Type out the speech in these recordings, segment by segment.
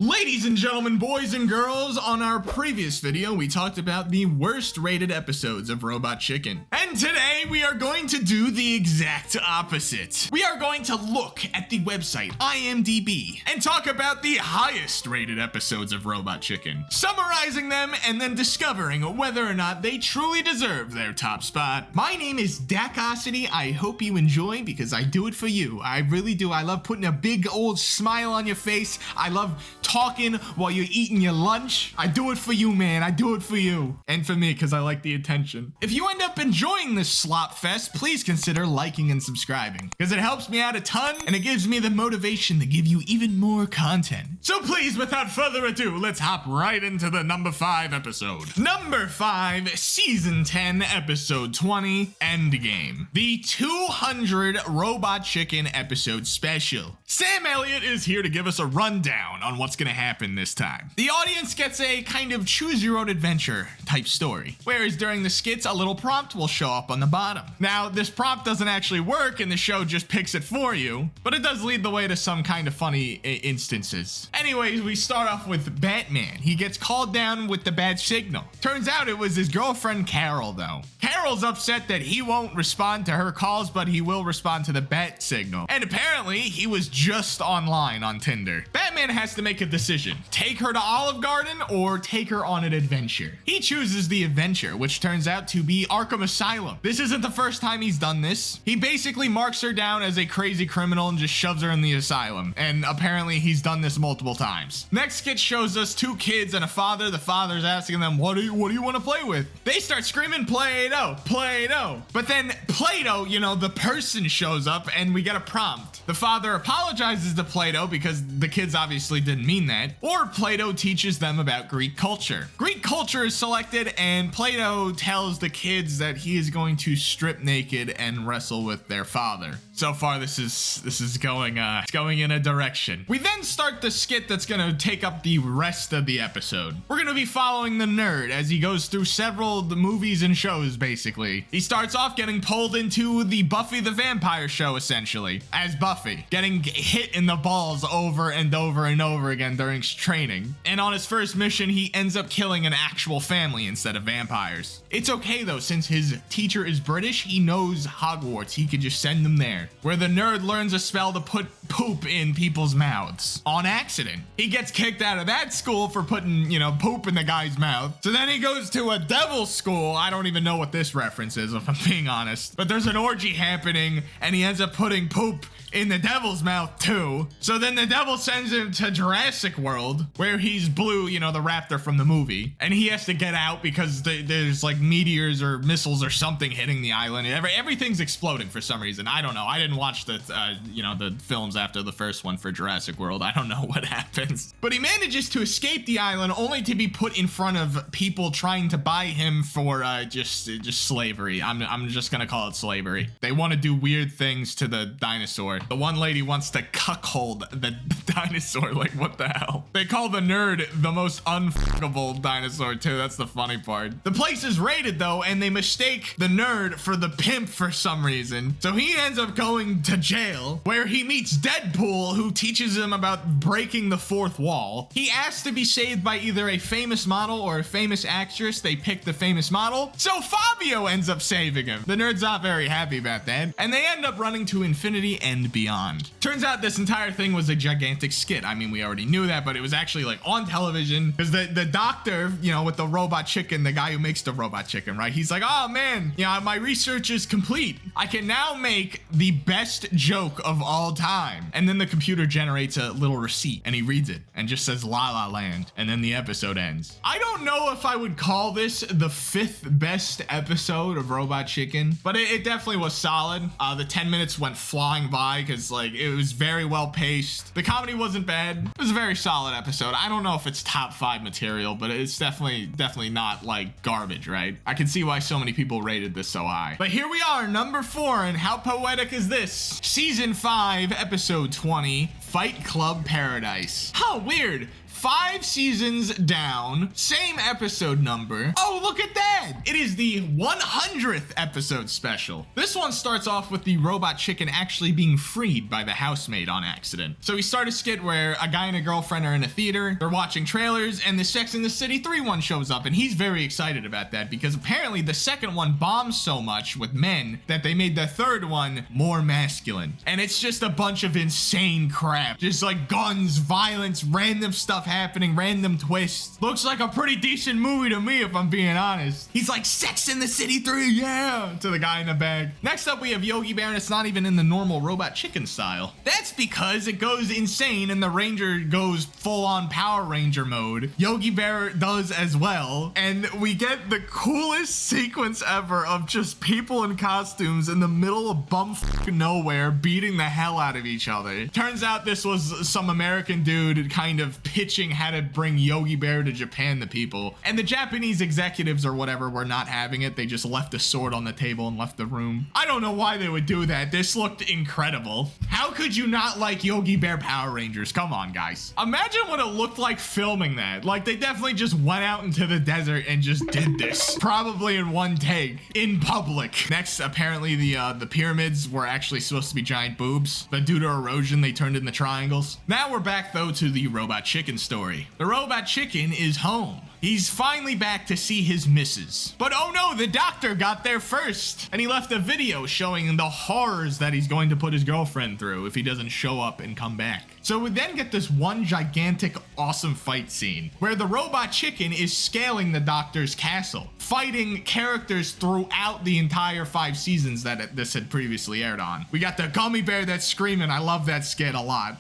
Ladies and gentlemen, boys and girls, on our previous video, we talked about the worst rated episodes of Robot Chicken. And today, we are going to do the exact opposite. We are going to look at the website IMDb and talk about the highest rated episodes of Robot Chicken, summarizing them and then discovering whether or not they truly deserve their top spot. My name is Dakosity. I hope you enjoy because I do it for you. I really do. I love putting a big old smile on your face. I love talking while you're eating your lunch. I do it for you, man. I do it for you. And for me, because I like the attention. If you end up enjoying this slop fest, please consider liking and subscribing, because it helps me out a ton, and it gives me the motivation to give you even more content. So please, without further ado, let's hop right into the number 5 episode. Number 5, Season 10, Episode 20, Endgame. The 200 Robot Chicken episode special. Sam Elliott is here to give us a rundown on what's gonna happen this time. The audience gets a kind of choose your own adventure type story, whereas during the skits a little prompt will show up on the bottom. Now this prompt doesn't actually work and the show just picks it for you, but it does lead the way to some kind of funny instances. Anyways, we start off with Batman. He gets called down with the bad signal. Turns out it was his girlfriend Carol though. Carol's upset that he won't respond to her calls, but he will respond to the bat signal. And apparently he was just online on Tinder. Batman has to make a decision. Take her to Olive Garden or take her on an adventure. He chooses the adventure, which turns out to be Arkham Asylum. This isn't the first time he's done this. He basically marks her down as a crazy criminal and just shoves her in the asylum. And apparently he's done this multiple times. Next skit shows us 2 kids and a father. The father's asking them, what do you want to play with? They start screaming, Play-Doh, Play-Doh. But then Play-Doh, the person shows up and we get a prompt. The father apologizes to Play-Doh because the kids obviously didn't mean that, or Play-Doh teaches them about Greek culture. Greek culture is selected and Play-Doh tells the kids that he is going to strip naked and wrestle with their father. So far this is going in a direction. We then start the skit that's gonna take up the rest of the episode. We're gonna be following the nerd as he goes through several of the movies and shows basically. He starts off getting pulled into the Buffy the Vampire show essentially, as Buffy, getting hit in the balls over and over and over again during training. And on his first mission, he ends up killing an actual family instead of vampires. It's okay though, since his teacher is British, he knows Hogwarts. He could just send them there. Where the nerd learns a spell to put poop in people's mouths on accident. He gets kicked out of that school for putting, poop in the guy's mouth. So then he goes to a devil school. I don't even know what this reference is, if I'm being honest. But there's an orgy happening and he ends up putting poop in the devil's mouth too. So then the devil sends him to Jurassic World, where he's Blue, the raptor from the movie, and he has to get out because there's like meteors or missiles or something hitting the island. Everything's exploding for some reason. I don't know. I didn't watch the the films after the first one for Jurassic World. I don't know what happens. But he manages to escape the island only to be put in front of people trying to buy him for just slavery. I'm just gonna call it slavery. They want to do weird things to the dinosaur. The one lady wants to cuckold the dinosaur. Like, what the hell? They call the nerd the most unfuckable dinosaur too. That's the funny part. The place is raided though, and they mistake the nerd for the pimp for some reason. So he ends up going to jail, where he meets Deadpool, who teaches him about breaking the 4th wall. He asks to be saved by either a famous model or a famous actress. They pick the famous model, so Fabio ends up saving him. The nerd's not very happy about that, and they end up running to infinity and beyond. Turns out this entire thing was a gigantic skit. I mean, we already knew that, but it was actually like on television, because the doctor, with the robot chicken, the guy who makes the robot chicken, right? He's like, oh man, my research is complete. I can now make the best joke of all time. And then the computer generates a little receipt and he reads it and just says La La Land, and then the episode ends. I don't know if I would call this the 5th best episode of Robot Chicken, but it definitely was solid. The 10 minutes went flying by because it was very well paced. The comedy wasn't bad. It was a very solid episode. I don't know if it's top 5 material, but it's definitely not like garbage, right? I can see why so many people rated this so high. But here we are, number 4, and how poetic is this? Season 5, episode 20, Fight Club Paradise. How weird. 5 seasons down, same episode number. Oh, look at that. It is the 100th episode special. This one starts off with the robot chicken actually being freed by the housemaid on accident. So we start a skit where a guy and a girlfriend are in a theater, they're watching trailers, and the Sex and the City 3 one shows up, and he's very excited about that because apparently the second one bombed so much with men that they made the third one more masculine. And it's just a bunch of insane crap. Just like guns, violence, random stuff happening, random twists. Looks like a pretty decent movie to me if I'm being honest. He's like, Sex in the City 3, yeah, to the guy in the bag. Next up we have Yogi Bear, and it's not even in the normal robot chicken style. That's because it goes insane and the ranger goes full on Power Ranger mode. Yogi Bear does as well, and we get the coolest sequence ever of just people in costumes in the middle of bumfuck nowhere beating the hell out of each other. Turns out this was some American dude kind of pitching how to bring Yogi Bear to Japan to people, and the Japanese executives or whatever were not having it. They just left a sword on the table and left the room. I don't know why they would do that. This looked incredible. How could you not like Yogi Bear Power Rangers? Come on, guys. Imagine what it looked like filming that. Like, they definitely just went out into the desert and just did this. Probably in one take, in public. Next, apparently the pyramids were actually supposed to be giant boobs, but due to erosion, they turned into triangles. Now we're back, though, to the robot chicken story. The robot chicken is home. He's finally back to see his missus. But oh no, the doctor got there first. And he left a video showing the horrors that he's going to put his girlfriend through if he doesn't show up and come back. So we then get this one gigantic, awesome fight scene where the robot chicken is scaling the doctor's castle, fighting characters throughout the entire 5 seasons that this had previously aired on. We got the gummy bear that's screaming. I love that skit a lot.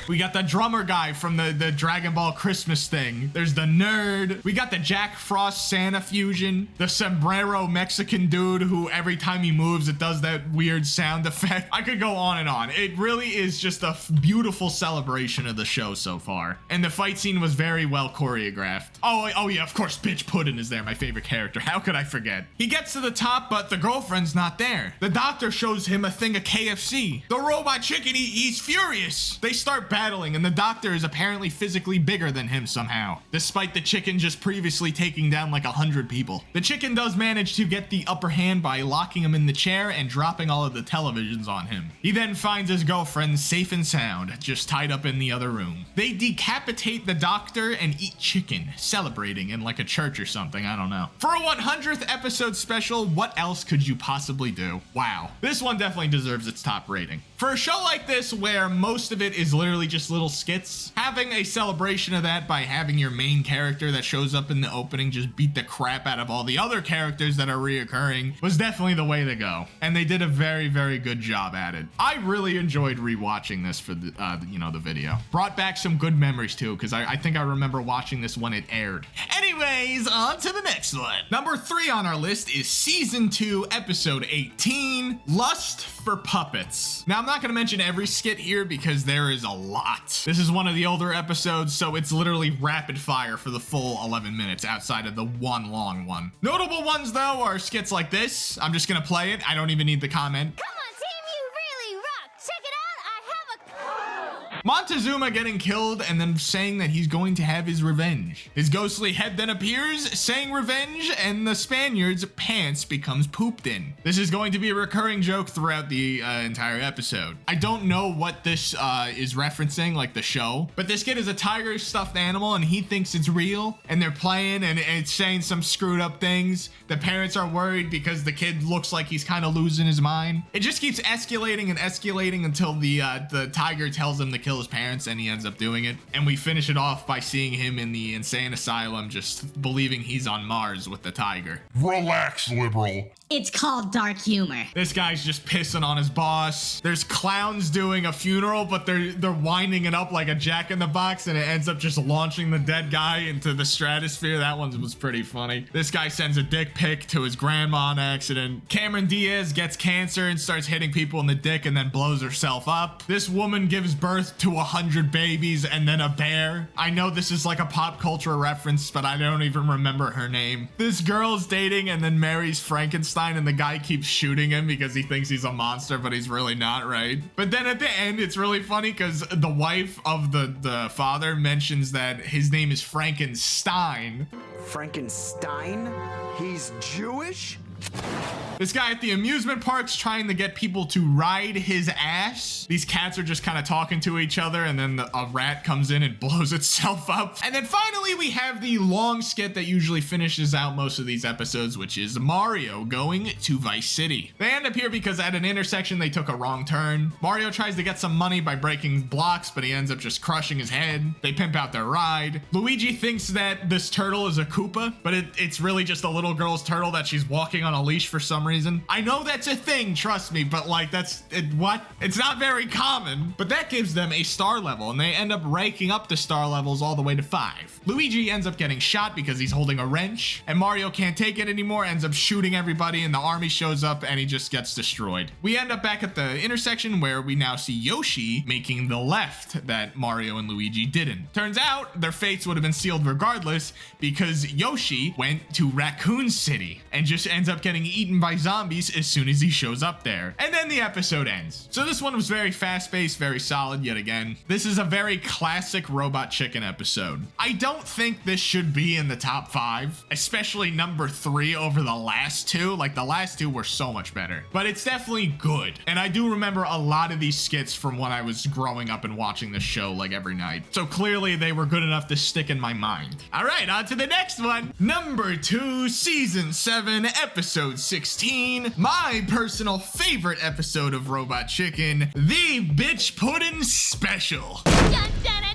We got the drummer guy from the Dragon Ball Christmas thing. There's the nerd. We got the Jack Frost Santa fusion. The sombrero Mexican dude who every time he moves, it does that weird sound effect. I could go on and on. It really is just a beautiful celebration of the show so far. And the fight scene was very well choreographed. Oh yeah, of course, Bitch Puddin' is there, my favorite character. How could I forget? He gets to the top, but the girlfriend's not there. The doctor shows him a thing of KFC. The robot chicken, he's furious. They start battling, and the doctor is apparently physically bigger than him somehow, despite the chicken just previously taking down like 100 people. The chicken does manage to get the upper hand by locking him in the chair and dropping all of the televisions on him. He then finds his girlfriend safe and sound, just tied up in the other room. They decapitate the doctor and eat chicken, celebrating in like a church or something, I don't know. For a 100th episode special, what else could you possibly do? Wow. This one definitely deserves its top rating. For a show like this, where most of it is literally just little skits, having a celebration of that by having your main character that shows up in the opening just beat the crap out of all the other characters that are reoccurring was definitely the way to go. And they did a very, very good job at it. I really enjoyed rewatching this for the, the video. Brought back some good memories too, because I think I remember watching this when it aired. Anyways, on to the next one. Number 3 on our list is Season 2, Episode 18, Lust for Puppets. Now, I'm not going to mention every skit here because there is a lot. This is one of the older episodes, so it's literally rapid fire for the full 11 minutes outside of the one long one. Notable ones, though, are skits like this. I'm just going to play it. I don't even need the comment. Come on, team, you really rock. Check it out. I have a... Montezuma getting killed and then saying that he's going to have his revenge. His ghostly head then appears, saying revenge, and the Spaniard's pants becomes pooped in. This is going to be a recurring joke throughout the entire episode. I don't know what this is referencing, like the show, but this kid is a tiger stuffed animal and he thinks it's real, and they're playing and it's saying some screwed up things. The parents are worried because the kid looks like he's kind of losing his mind. It just keeps escalating and escalating until the tiger tells him to kill his parents, and he ends up doing it. And we finish it off by seeing him in the insane asylum just believing he's on Mars with the tiger. Relax, liberal. It's called dark humor. This guy's just pissing on his boss. There's clowns doing a funeral, but they're winding it up like a Jack in the Box, and it ends up just launching the dead guy into the stratosphere. That one was pretty funny. This guy sends a dick pic to his grandma on accident. Cameron Diaz gets cancer and starts hitting people in the dick and then blows herself up. This woman gives birth to 100 babies and then a bear. I know this is like a pop culture reference, but I don't even remember her name. This girl's dating and then marries Frankenstein, and the guy keeps shooting him because he thinks he's a monster, but he's really not, right? But then at the end, it's really funny because the wife of the father mentions that his name is Frankenstein. Frankenstein? He's Jewish? This guy at the amusement park's trying to get people to ride his ass. These cats are just kind of talking to each other, and then a rat comes in and blows itself up. And then finally, we have the long skit that usually finishes out most of these episodes, which is Mario going to Vice City. They end up here because at an intersection, they took a wrong turn. Mario tries to get some money by breaking blocks, but he ends up just crushing his head. They pimp out their ride. Luigi thinks that this turtle is a Koopa, but it's really just a little girl's turtle that she's walking on a leash for some reason. I know that's a thing, trust me, but like what? It's not very common, but that gives them a star level, and they end up ranking up the star levels all the way to 5. Luigi ends up getting shot because he's holding a wrench, and Mario can't take it anymore, ends up shooting everybody, and the army shows up and he just gets destroyed. We end up back at the intersection where we now see Yoshi making the left that Mario and Luigi didn't. Turns out their fates would have been sealed regardless because Yoshi went to Raccoon City and just ends up getting eaten by zombies as soon as he shows up there. And then the episode ends. So this one was very fast-paced, very solid yet again. This is a very classic Robot Chicken episode. I don't think this should be in the top 5, especially number 3 over the last 2. Like, the last 2 were so much better, but it's definitely good. And I do remember a lot of these skits from when I was growing up and watching this show like every night. So clearly they were good enough to stick in my mind. All right, on to the next one. Number 2, season 7, episode 16. My personal favorite episode of Robot Chicken, the Bitch Puddin' Special. Dun, dun, dun, dun!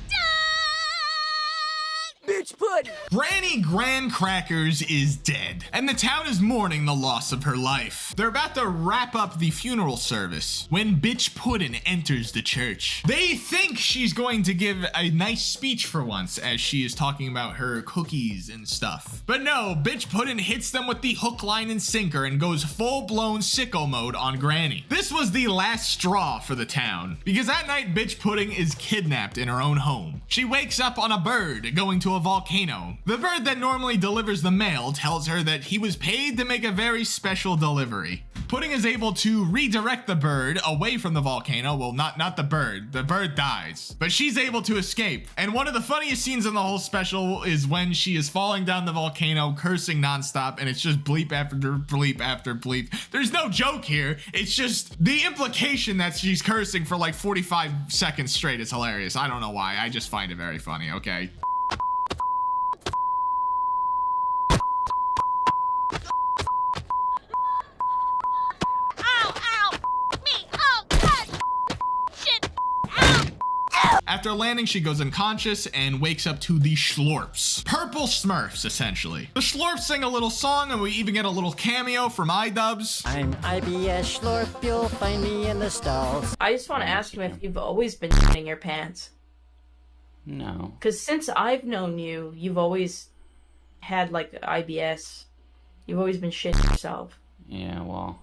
Bitch pudding! Granny Gran Crackers is dead, and the town is mourning the loss of her life. They're about to wrap up the funeral service when Bitch Puddin' enters the church. They think she's going to give a nice speech for once as she is talking about her cookies and stuff. But no, Bitch Puddin' hits them with the hook, line, and sinker and goes full-blown sicko mode on Granny. This was the last straw for the town, because that night Bitch Pudding is kidnapped in her own home. She wakes up on a bird going to a volcano. The bird that normally delivers the mail tells her that he was paid to make a very special delivery. Pudding is able to redirect the bird away from the volcano. Well, not the bird. The bird dies, but she's able to escape. And one of the funniest scenes in the whole special is when she is falling down the volcano, cursing nonstop, and it's just bleep after bleep after bleep. There's no joke here. It's just the implication that she's cursing for like 45 seconds straight is hilarious. I don't know why. I just find it very funny, okay? After landing, she goes unconscious and wakes up to the Schlorps. Purple Smurfs, essentially. The Schlorps sing a little song, and we even get a little cameo from iDubbbz. I'm IBS Schlorp, you'll find me in the stalls. I just want to ask him if you've always been shitting your pants. No. Because since I've known you, you've always had, like, IBS. You've always been shitting yourself. Yeah, well.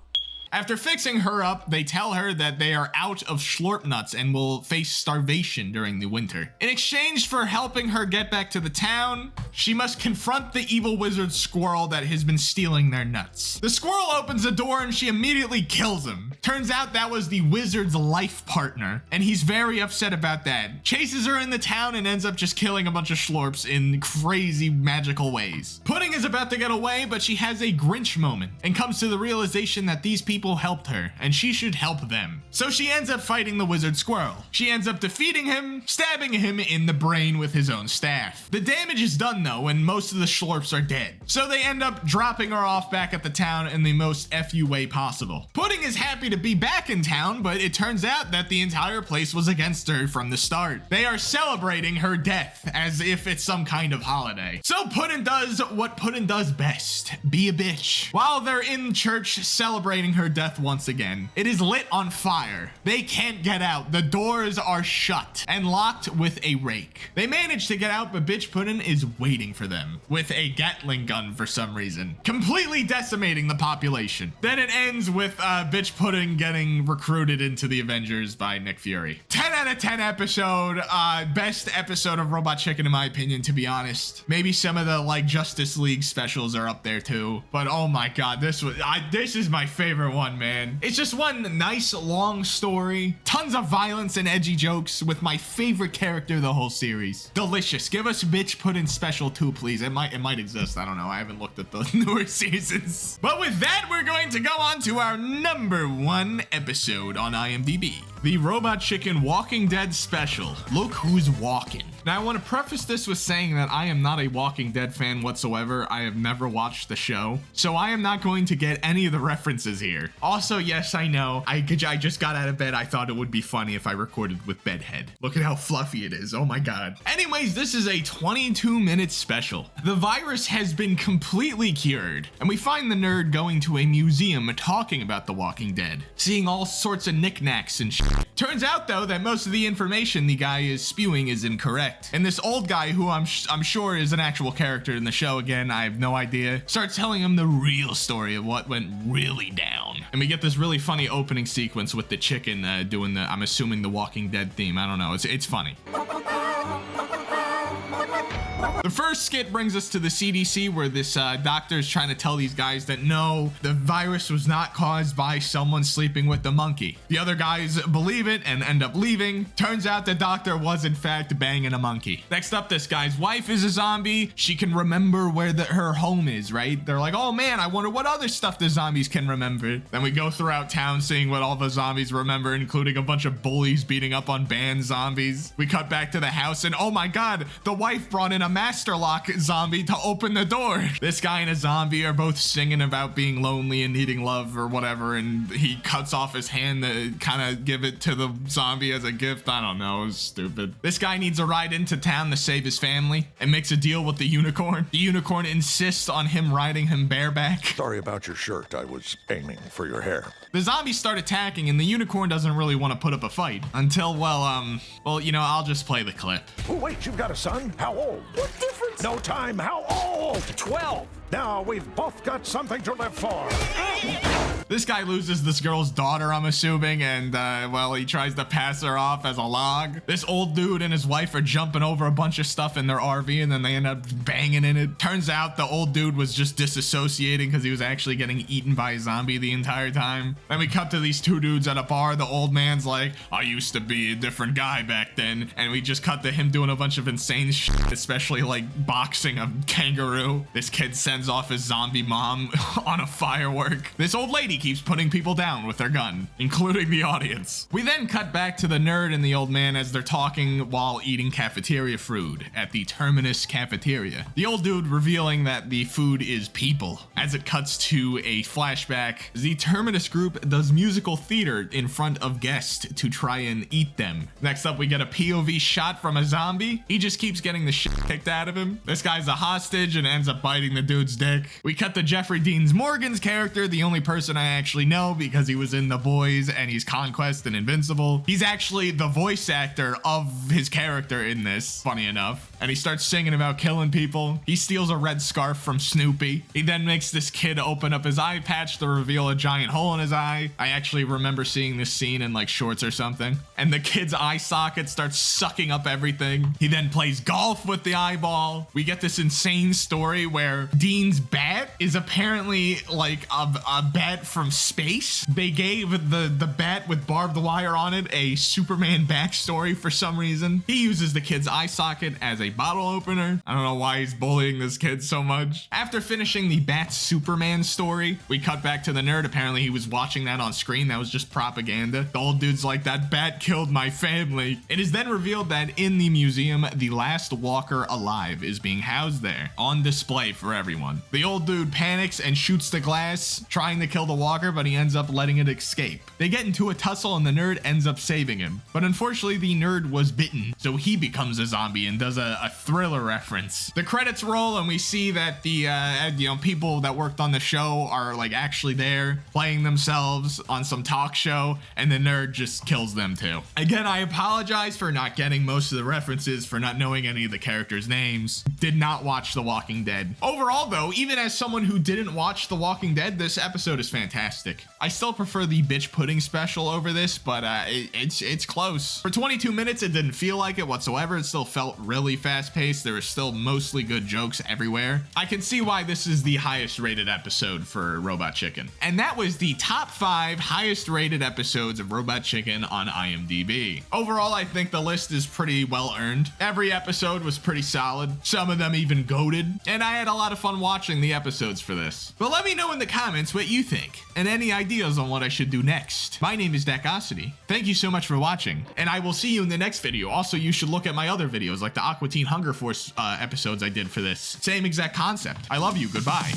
After fixing her up, they tell her that they are out of Schlorp nuts and will face starvation during the winter. In exchange for helping her get back to the town, she must confront the evil wizard squirrel that has been stealing their nuts. The squirrel opens the door and she immediately kills him. Turns out that was the wizard's life partner, and he's very upset about that. Chases her in the town and ends up just killing a bunch of Schlorps in crazy magical ways. Pudding is about to get away, but she has a Grinch moment and comes to the realization that these people helped her and she should help them. So she ends up fighting the wizard squirrel. She ends up defeating him, stabbing him in the brain with his own staff. The damage is done though, and most of the Schlorps are dead. So they end up dropping her off back at the town in the most FU way possible. Pudding is happy to be back in town, but it turns out that the entire place was against her from the start. They are celebrating her death as if it's some kind of holiday. So Pudding does what Pudding does best, be a bitch. While they're in church celebrating her death once again, it is lit on fire. They can't get out. The doors are shut and locked with a rake. They manage to get out, but Bitch Puddin' is waiting for them with a Gatling gun for some reason, completely decimating the population. Then it ends with Bitch Puddin' getting recruited into the Avengers by Nick Fury. 10 out of 10 episode. Best episode of Robot Chicken in my opinion, to be honest. Maybe some of the like Justice League specials are up there too, but oh my god, this is my favorite one, man. It's just one nice long story, tons of violence and edgy jokes with my favorite character of the whole series. Delicious. Give us Bitch Puddin' Special 2, please. It might exist. I don't know. I haven't looked at the newer seasons. But with that, we're going to go on to our #1 episode on IMDb. The Robot Chicken Walking Dead special. Look who's walking. Now, I want to preface this with saying that I am not a Walking Dead fan whatsoever. I have never watched the show, so I am not going to get any of the references here. Also, yes, I know. I just got out of bed. I thought it would be funny if I recorded with bedhead. Look at how fluffy it is. Oh my god. Anyways, this is a 22-minute special. The virus has been completely cured, and we find the nerd going to a museum talking about the Walking Dead, seeing all sorts of knickknacks and shit. Turns out, though, that most of the information the guy is spewing is incorrect. And this old guy, who I'm sure is an actual character in the show, again, I have no idea, starts telling him the real story of what went really down. And we get this really funny opening sequence with the chicken doing I'm assuming the Walking Dead theme. I don't know. It's funny. The first skit brings us to the CDC, where this doctor is trying to tell these guys that no, the virus was not caused by someone sleeping with the monkey. The other guys believe it and end up leaving. Turns out the doctor was in fact banging a monkey. Next up, this guy's wife is a zombie. She can remember where her home is, right? They're like, oh man, I wonder what other stuff the zombies can remember. Then we go throughout town seeing what all the zombies remember, including a bunch of bullies beating up on band zombies. We cut back to the house and oh my god, the wife brought in a Master Lock zombie to open the door. This guy and a zombie are both singing about being lonely and needing love or whatever, and he cuts off his hand to kind of give it to the zombie as a gift. I don't know, it's stupid. This guy needs a ride into town to save his family and makes a deal with the unicorn. The unicorn insists on him riding him bareback. Sorry about your shirt, I was aiming for your hair. The zombies start attacking and the unicorn doesn't really want to put up a fight until, well, you know, I'll just play the clip. Oh, wait, you've got a son? How old? What difference? No time. How old? 12. Now we've both got something to live for. This guy loses this girl's daughter, I'm assuming, and, well, he tries to pass her off as a log. This old dude and his wife are jumping over a bunch of stuff in their RV, and then they end up banging in it. Turns out the old dude was just disassociating because he was actually getting eaten by a zombie the entire time. Then we cut to these two dudes at a bar. The old man's like, I used to be a different guy back then. And we just cut to him doing a bunch of insane shit, especially like boxing a kangaroo. This kid sends off his zombie mom on a firework. This old lady keeps putting people down with her gun, including the audience. We then cut back to the nerd and the old man as they're talking while eating cafeteria food at the Terminus cafeteria. The old dude revealing that the food is people. As it cuts to a flashback, the Terminus group does musical theater in front of guests to try and eat them. Next up, we get a POV shot from a zombie. He just keeps getting the shit kicked out of him. This guy's a hostage and ends up biting the dude's dick. We cut to Jeffrey Dean Morgan's character, the only person I actually know because he was in The Boys and he's Conquest and Invincible. He's actually the voice actor of his character in this, funny enough. And he starts singing about killing people. He steals a red scarf from Snoopy. He then makes this kid open up his eye patch to reveal a giant hole in his eye. I actually remember seeing this scene in like shorts or something. And the kid's eye socket starts sucking up everything. He then plays golf with the eyeball. We get this insane story where Dean's bat is apparently like a bat from space. They gave the bat with barbed wire on it a Superman backstory for some reason. He uses the kid's eye socket as a bottle opener. I don't know why he's bullying this kid so much. After finishing the Bat Superman story, we cut back to the nerd. Apparently he was watching that on screen. That was just propaganda. The old dude's like, that bat killed my family. It is then revealed that in the museum, the last walker alive is being housed there on display for everyone. The old dude panics and shoots the glass, trying to kill the walker, but he ends up letting it escape. They get into a tussle and the nerd ends up saving him. But unfortunately, the nerd was bitten, so he becomes a zombie and does a Thriller reference. The credits roll and we see that the people that worked on the show are like actually there playing themselves on some talk show, and the nerd just kills them too. Again, I apologize for not getting most of the references, for not knowing any of the characters' names. Did not watch The Walking Dead. Overall though, even as someone who didn't watch The Walking Dead, this episode is fantastic. fantastic. I still prefer the bitch pudding special over this, but it's close. For 22 minutes, it didn't feel like it whatsoever. It still felt really fast-paced. There were still mostly good jokes everywhere. I can see why this is the highest rated episode for Robot Chicken. And that was the top 5 highest rated episodes of Robot Chicken on IMDb. Overall, I think the list is pretty well earned. Every episode was pretty solid. Some of them even goated. And I had a lot of fun watching the episodes for this. But let me know in the comments what you think and any ideas on what I should do next. My name is Dakosity. Thank you so much for watching, and I will see you in the next video. Also, you should look at my other videos like the Aqua Teen Hunger Force episodes I did for this. Same exact concept. I love you. Goodbye.